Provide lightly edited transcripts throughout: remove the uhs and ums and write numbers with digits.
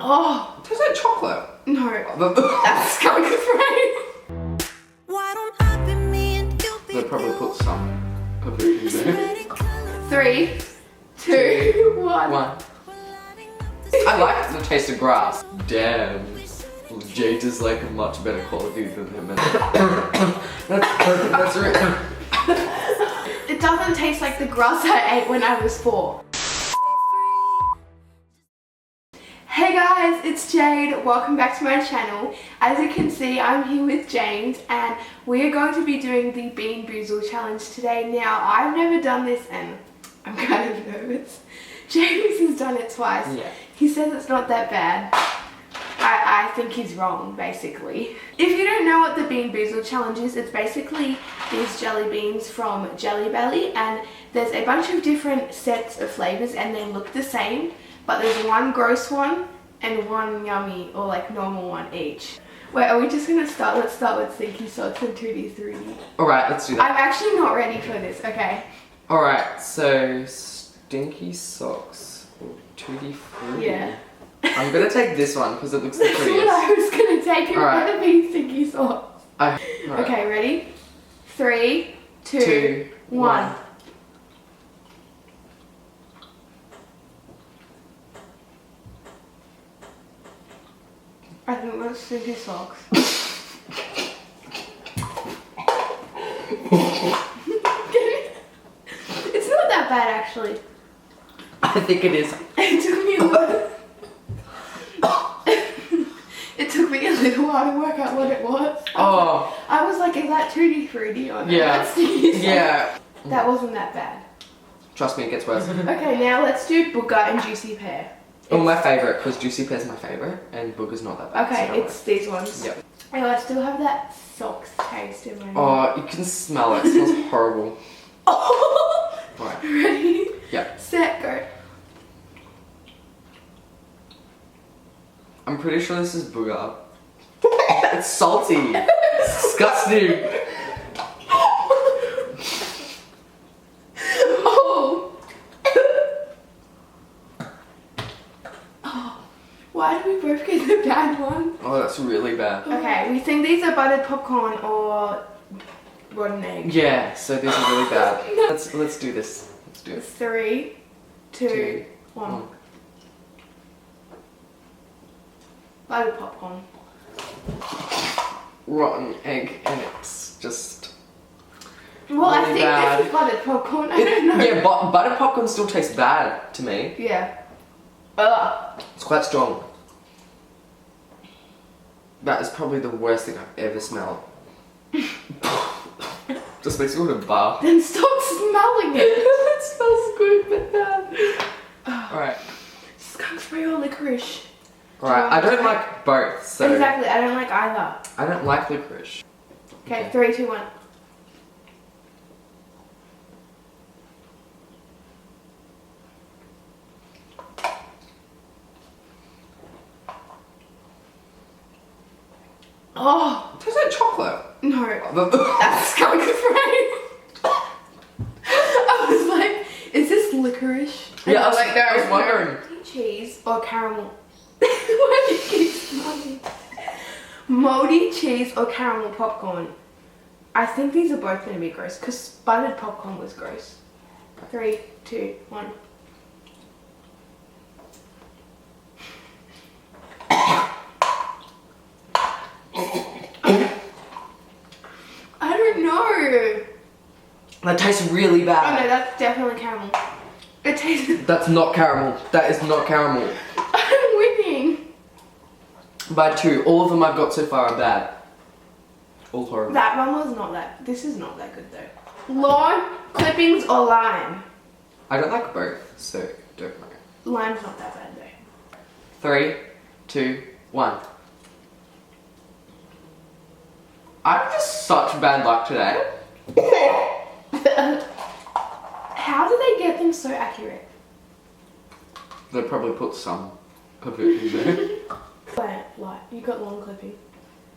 Oh, it tastes like chocolate. No, that's skunk spray. They probably put some of it in there. 3, 2, 1. I like the taste of grass. Damn. Jayde is like a much better quality than him. That's right. It doesn't taste like the grass I ate when I was 4. Hey guys, it's Jayde. Welcome back to my channel. As you can see, I'm here with James and we are going to be doing the Bean Boozled challenge today. Now, I've never done this and I'm kind of nervous. James has done it twice. Yeah. He says it's not that bad. I think he's wrong, basically. If you don't know what the Bean Boozled challenge is, it's basically these jelly beans from Jelly Belly, and there's a bunch of different sets of flavors and they look the same, but there's one gross one and one yummy or like normal one each. Wait, are we just gonna start? Let's start with Stinky Socks and 2D 3D. Alright, let's do that. I'm actually not ready for this, okay? Alright, so Stinky Socks or 2D 3D. Yeah. I'm gonna take this one because it looks the That's prettiest. what I was gonna take. It Alright. better be Stinky Socks. Alright. Okay, ready? 3, 2, 1. I think that's Stinky Socks. It's not that bad actually. I think it is. It took me a little. It took me a little while to work out what it was. Oh. I was like, is that 2D 3D or not? Yeah. That's Stinky Socks. Yeah. That wasn't that bad. Trust me, it gets worse. Okay, now let's do Booger and Juicy Pear. Oh, my favourite, because Juicy Pear's my favourite, and Booger's not that bad. Okay, so it's these ones. Yep. Oh, I still have that socks taste in my mouth. Oh, you can smell it. It smells horrible. Oh! Right. Ready? Yep. Set, go. I'm pretty sure this is Booger. It's salty. It's disgusting. Why do we both get the bad one? Oh, that's really bad. Okay, we think these are buttered popcorn or rotten egg. Yeah, so these are really bad. Let's do this. Let's do it. 3, 2, 1. Buttered popcorn. Rotten egg, and it's just. Well, I really think bad. this is buttered popcorn. I don't know. Yeah, but buttered popcorn still tastes bad to me. Yeah. Ugh. It's quite strong. That is probably the worst thing I've ever smelled. Just makes me want to barf. Then stop smelling it. It smells good but bad. Alright. Skunk spray or licorice? Alright, I don't like both, so. Exactly, I don't like either. I don't like licorice. Okay, 3, 2, 1. Oh! It tastes like chocolate. No, that's skunk spray. I was like, is this licorice? Yeah, I was wondering. Moldy cheese or caramel? Why do you keep smiling? Moldy cheese or caramel popcorn? I think these are both going to be gross because buttered popcorn was gross. 3, 2, 1. I don't know. That tastes really Oh bad. no, that's definitely caramel. It tastes. That's not caramel. That is not caramel. I'm winning. By 2. All of them I've got so far are bad. All horrible. That one was not that. This is not that good though. Lawn clippings or lime? I don't like both, so don't worry. Lime's not that bad though. 3, 2, 1. I'm just such bad luck today. How do they get them so accurate? They probably put some of it in there. Like, you got lawn clipping.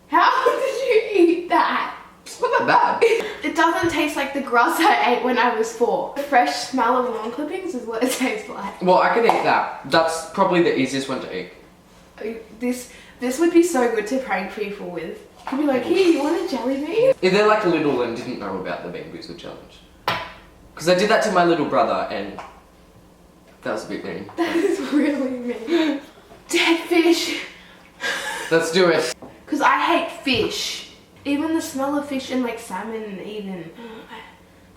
How did you eat that? It's not that bad. It doesn't taste like the grass I ate when I was 4. The fresh smell of lawn clippings is what it tastes like. Well, I can eat that. That's probably the easiest one to eat. This would be so good to prank people with. Could be like, here, you want a jelly bean? If they're like little and didn't know about the Being Boozled challenge. Because I did that to my little brother and that was a bit mean. That is really mean. Dead fish. Let's do it. Because I hate fish. Even the smell of fish and like salmon even.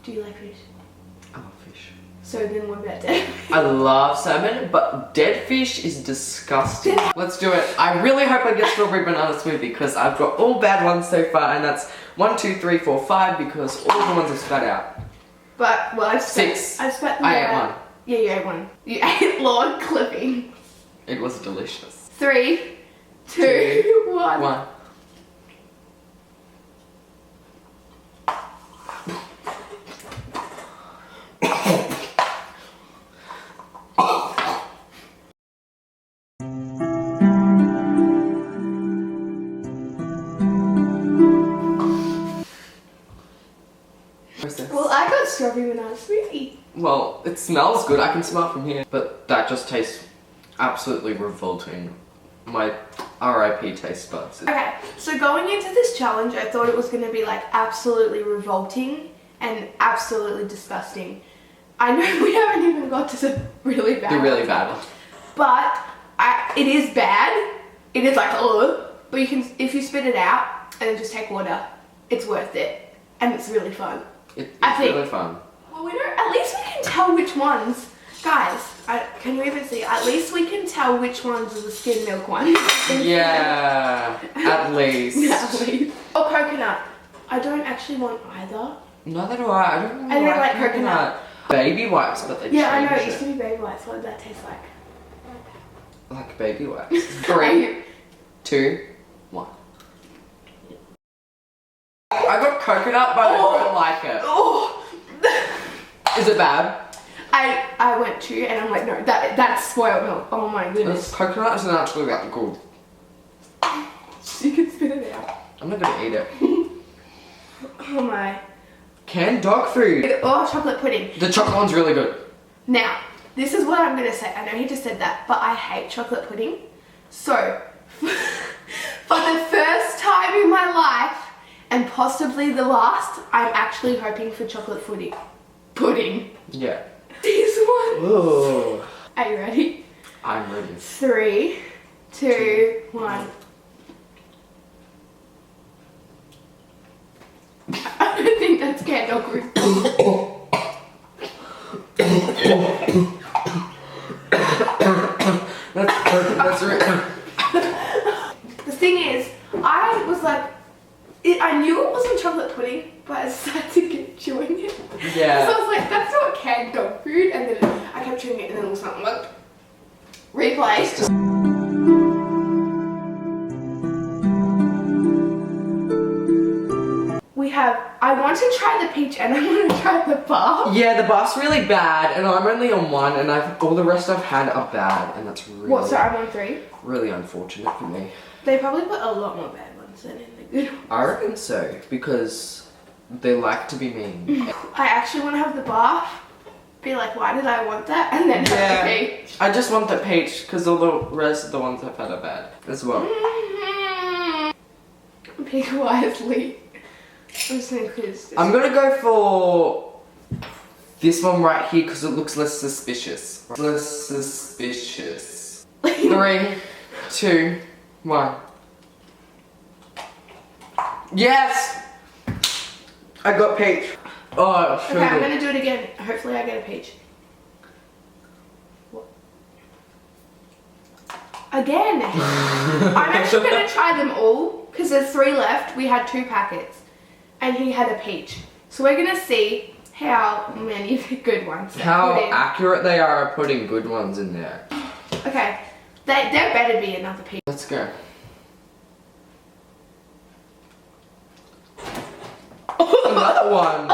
Do you like fish? I love fish. So then what about dead fish? I love salmon, but dead fish is disgusting. Let's do it. I really hope I get strawberry banana smoothie because I've got all bad ones so far, and that's 1, 2, 3, 4, 5 because all the ones are spat out. But, well, I've spat 6. I've spat them I ate out. one. Yeah, you ate one. You ate Lord Clipping. It was delicious. 3, 2, 1. 1. Well, I got strawberry banana smoothie. Well, it smells good. I can smell from here. But that just tastes absolutely revolting. My RIP taste buds. Okay, so going into this challenge, I thought it was going to be like absolutely revolting and absolutely disgusting. I know we haven't even got to the really bad They're really ones, bad. but it is bad. It is like, ugh. But you can, if you spit it out and then just take water, it's worth it. And it's really fun. It's think. really fun. Well, we don't, at least we can tell which ones. Guys, can you even see? At least we can tell which ones are the skim milk ones. Yeah, at least. At least. Or coconut. I don't actually want either. Neither do I. I don't I don't like coconut. Baby wipes, but they Yeah, I know. changed It used to be baby wipes. What did that taste like? Like baby wipes. 3, 2, 1. I got coconut, but I don't like it. Oh. Is it bad? I went to and I'm like, no, that's spoiled milk. Oh my goodness. Coconut isn't actually that good. You can spit it out. I'm not gonna eat it. Oh my. Canned dog food. Or chocolate pudding. The chocolate one's really good. Now, this is what I'm gonna say. I know he just said that, but I hate chocolate pudding. So, for the first time in my life, and possibly the last, I'm actually hoping for chocolate pudding. Yeah. This one. Ooh. Are you ready? I'm ready. 3, 2, 1. I don't think that's canned dog food. That's right. The thing is, I was like, I knew it wasn't chocolate pudding, but I started to keep chewing it. Yeah. So I was like, that's not canned dog food. And then I kept chewing it and then it was something like, replay. I want to try the peach and I want to try the bar. Yeah, the bar's really bad, and I'm only on 1, and all the rest I've had are bad, and that's really. What? So I'm on 3. Really unfortunate for me. They probably put a lot more bad ones than in the good ones. I reckon so, because they like to be mean. I actually want to have the bar. Be like, why did I want that? And then have the peach. I just want the peach because all the rest of the ones I've had are bad as well. Pick wisely. I'm just gonna quiz this. I'm gonna go for this one right here because it looks less suspicious. Less suspicious. 3, 2, 1. Yes! I got peach. Oh, okay, I'm gonna do it again. Hopefully I get a peach. What? Again! I'm actually gonna try them all because there's 3 left. We had 2 packets and he had a peach. So we're gonna see how many of the good ones how accurate they are at putting good ones in there. Okay, there better be another peach. Let's go. Another one!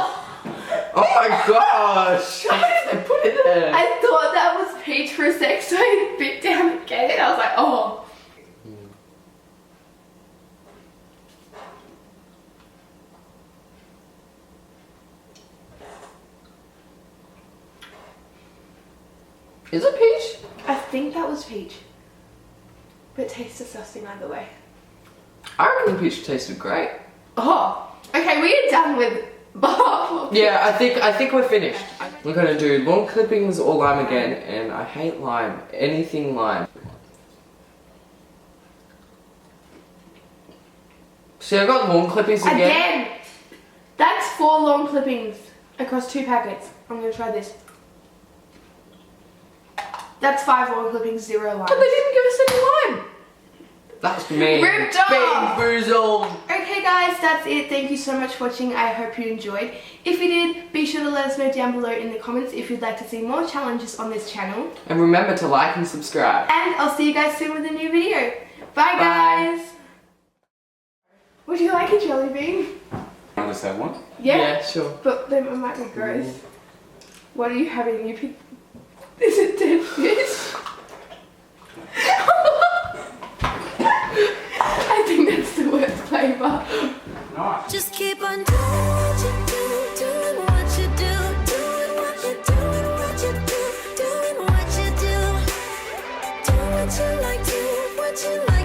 Oh my gosh! Why did they put it there? I thought that was peach for a sec, so I bit down and get it. I was like, oh. Is it peach? I think that was peach. but it tastes disgusting either way. I reckon the peach tasted great. Oh, okay, we are done with half. Yeah, I think we're finished. We're gonna do lawn clippings or lime again, and I hate lime. Anything lime. See, I got lawn clippings again. Again! That's 4 lawn clippings across 2 packets. I'm gonna try this. That's 5 lawn clippings, 0 lime. But they didn't give us any lime. That's me. Ripped off! Being boozled. Okay guys, that's it. Thank you so much for watching. I hope you enjoyed. If you did, be sure to let us know down below in the comments if you'd like to see more challenges on this channel. And remember to like and subscribe. And I'll see you guys soon with a new video. Bye guys! Would you like a jelly bean? Want to have one? Yeah? Sure. But then it might be gross. What are you having? You pick... Is it dead fish? I think that's the worst flavour. Nice. Just keep on doing what you do, doing what you do, doing what you do, doing what you do, doing what you do, do what you like, do what you like.